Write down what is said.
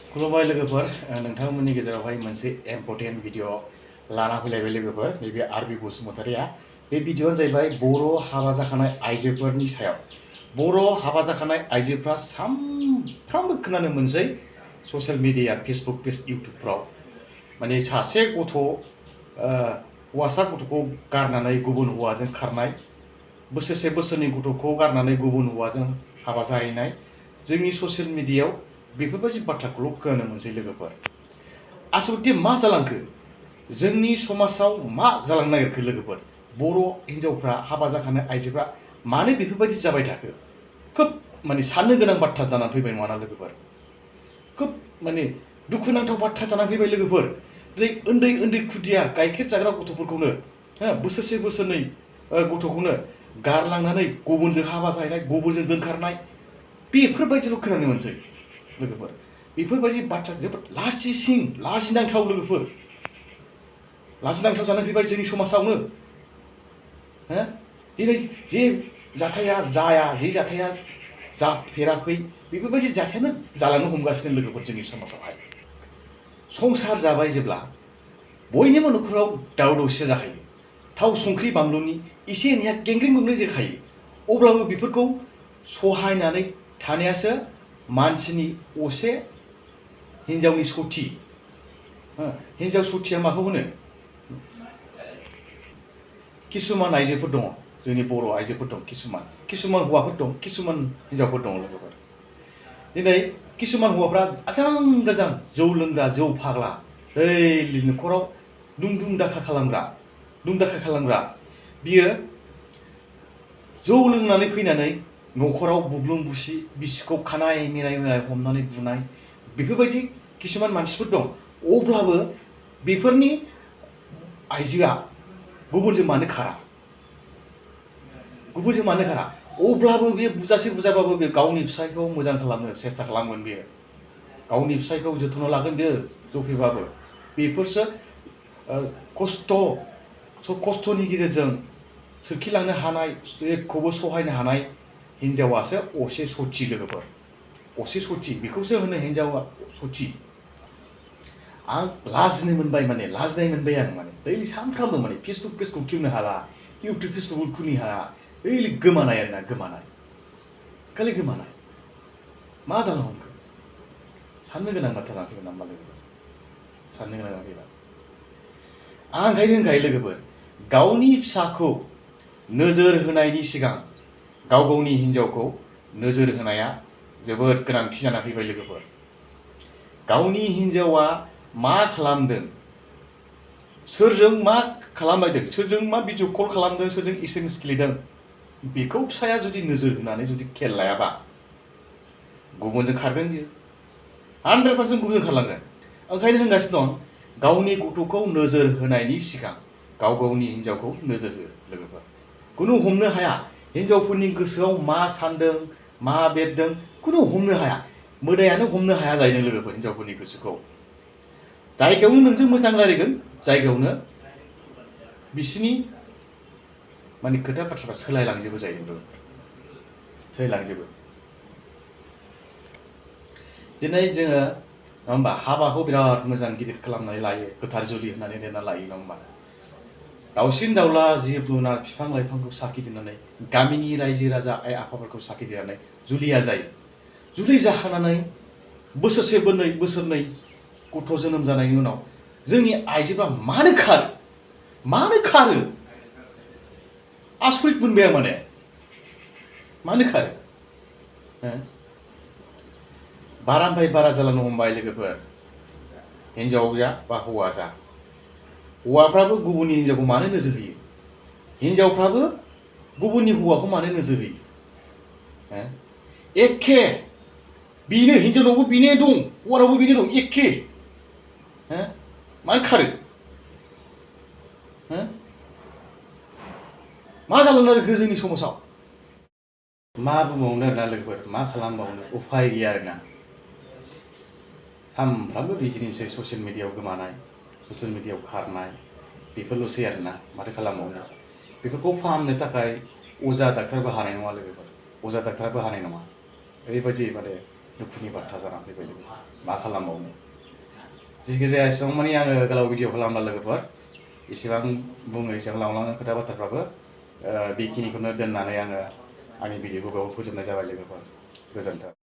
खुलुमबाय लोगोफोर नोंथांमोननि गेजेरावहाय मोनसे इम्पर्टेन्ट भिडिअ लाना फैलायबाय लोगोफोर नैबे आरबि बसुमतारिया बे भिडिअआनो जाहैबाय बर' हाबा जाखानाय आइजोफोरनि सायाव बर' हाबा जाखानाय आइजोफ्रा सानफ्रामबो खोनानो मोनसै ससियेल मिडिया फेसबुक पेज इउटुबफ्राव माने सासे गथ' हौवासा गथ'खौ गारनानै गुबुन हौवाजों खारनाय बोसोरसे बोसोरनि गथ'खौ गारनानै गुबुन हौवाजों हाबा जाहैनाय जोंनि ससियेल मिडियायाव बेफोरबायदि बाथ्राखौल' खोनानो मोनसै लोगोफोर आसलथे मा जालांखो जोंनि समाजाव मा जालांनो नागिरखो लोगोफोर बर' हिन्जावफ्रा हाबा जाखानाय आइजोफ्रा मानो बेफोरबायदि जाबाय थाखो खोब माने साननो गोनां बाथ्रा जानानै फैबाय नङाना लोगोफोर खोब माने दुखुनांथाव बाथ्रा जानानै फैबाय लोगोफोर दिनै उन्दै उन्दै खुदिया गाइखेर जाग्रा गथ'फोरखौनो बोसोरसे बोसोरनै गथ'खौनो गारलांनानै गुबुनजों हाबा जाहैनाय गुबुनजों दोनखारनाय बेफोरबायदिल' खोनानो मोनसै लोगोफोर बेफोरबायदि बाथ्रा जोबोद लाजिनांथाव लोगोफोर लाजिनांथाव जानानै फैबाय जोंनि समाजावनो दिनै जे जाथाया जाया जे जाथाया जाफेराखै बेफोरबायदि जाथायानो जालांनो हमगासिनो लोगोफोर जोंनि समाजावहाय संसार जाबाय जेब्ला बयनिबो न'खराव दाव दावसिया जाखायो थाव संख्रि बानलुनि एसे एनैया गेंग्रें गुंग्रें जाखायो अब्लाबो बेफोरखौ सहायनानै थानायासो मानसिनि असे हिन्जावनि सथि हिन्जाव सथिया माखौ होनो किसुमान आइजोफोर दङ जोंनि बर' आइजोफोर दं किसुमान हौवाफोर दं किसुमान हिन्जावफोर दङ लोगोफोर दिनै किसुमान हौवाफ्रा आजां गाजां जौ लोंग्रा जौ फाग्ला दैलि न'खराव दुं दाखा खालामग्रा बियो जौ लोंनानै फैनानै न'खराव बुग्लुं बुसि बिसिखौ खानाय मिराय हमनानै बुनाय बेफोरबायदि किसुमान मानसिफोर दं अब्लाबो बेफोरनि आइजोआ गुबुनजों मानो खारा अब्लाबो बे बुजासे बुजाबाबो बे गावनि फिसायखौ मोजां खालामनो सेस्था खालामगोन बेयो गावनि फिसायखौ जोथोन लागोन बेयो जौफेबाबो बेफोरसो खस्थ'नि गेजेरजों सोरखिलांनो हानाय जेखौबो सहायनो हानाय हिन्जावासो असे सथि लोगोफोर असे सथि बेखौसो होनो हिन्जावा सथि आं लाजिनाय मोनबाय आं माने दैलि सानफ्रामबो माने फेसबुक खेवनो हाला इउटुब फेसबुक खुलिनो हाला दैलि गोमानाय खालि गोमानाय मा जानो हमखो साननो गोनां बाथ्रा जाना फैगोन नामा लोगोफोर साननो गोनां जाना फैबाय आं ओंखायनो होनखायो लोगोफोर गावनि फिसाखौ नोजोर होनायनि सिगां गावनि हिन्जावखौ नोजोर होनाया जोबोद गोनांथि जाना फैबाय लोगोफोर गावनि हिन्जावा मा खालामदों सोरजों मा खालामबायदों सोरजों मा भिडिअ कल खालामदों सोरजों SMS गेलेदों बेखौ फिसाया जुदि नोजोर होनानै जुदि खेल लायाबा गुबुनजों खारगोन बियो 100% गुबुनजों खारलांगोन ओंखायनो होनगासिनो दं गावनि गथ'खौ नोजोर होनायनि सिगां गावनि हिन्जावखौ नोजोर हो लोगोफोर खुनु हमनो हाया हिन्जावफोरनि गोसोआव मा सानदों मा बेरदों खुनु हमनो हाया मोदायानो हमनो हाया जाहैदों लोगोफोर हिन्जावफोरनि गोसोखौ जायगायावनो नोंजों मोजां रायलायगोन जायगायावनो बिसिनि माने खोथा बाथ्राफ्रा सोलायलांजोबो जाहैदों लोगोफोर सोलायलांजोबो दिनै जोङो नङा होमबा हाबाखौ बिराद मोजां गिदिर खालामनानै लायो गोथार जुलि होननानै लिरना लायो नङा होमबा दाउसिन दाउला जिब जुनार बिफां लाइफांखौ साखि दोननानै गामिनि रायजो राजा आइ आफाफोरखौ साखि दोननानै जुलिया जायो जुलि जाखांनानै बोसोरसे बोसोरनै गथ' जोनोम जानायनि उनाव जोंनि आइजोफ्रा मानो खारो आसरित मोनबाय आं माने मानो खारो बारानिफ्राय बारा जालांनो हमबाय लोगोफोर हिन्जाव जा बा हौवा जा हौवाफ्राबो गुबुननि हिन्जावखौ मानो नोजोर होयो हिन्जावफ्राबो गुबुननि हौवाखौ मानो नोजोर होयो एखे बेनो हिन्जावनावबो बेनो दं हौवानावबो बेनो दं एखे मानो खारो मा जालांनो नागिरखो जोंनि समाजाव मा बुंबावनो आरोना लोगोफोर मा खालामबावनो उफाय गैया आरोना सानफ्रामबो बिदिनोसै ससियेल मिडियायाव गोमानाय ससियेल मिडियायाव खारनाय बेफोरल'सै आरोना माथो खालामबावनो बेफोरखौ फाहामनो थाखाय अजा डाक्टारबो हानाय नङा लोगोफोर अजा डाक्टाराबो हानाय नङा ओरैबायदि माने दुखुनि बाथ्रा जानानै फैबाय लोगोफोर मा खालामबावनो जिखिजाया एसेबां मानि आङो गोलाव भिडिअ खालामला लोगोफोर एसेबां बुङो एसेबां लावलाङो खोथा बाथ्राफ्राबो बेखिनिखौनो दोननानै आङो आंनि भिडिअखौ बेयाव फोजोबनाय जाबाय लोगोफोर गोजोन्थों।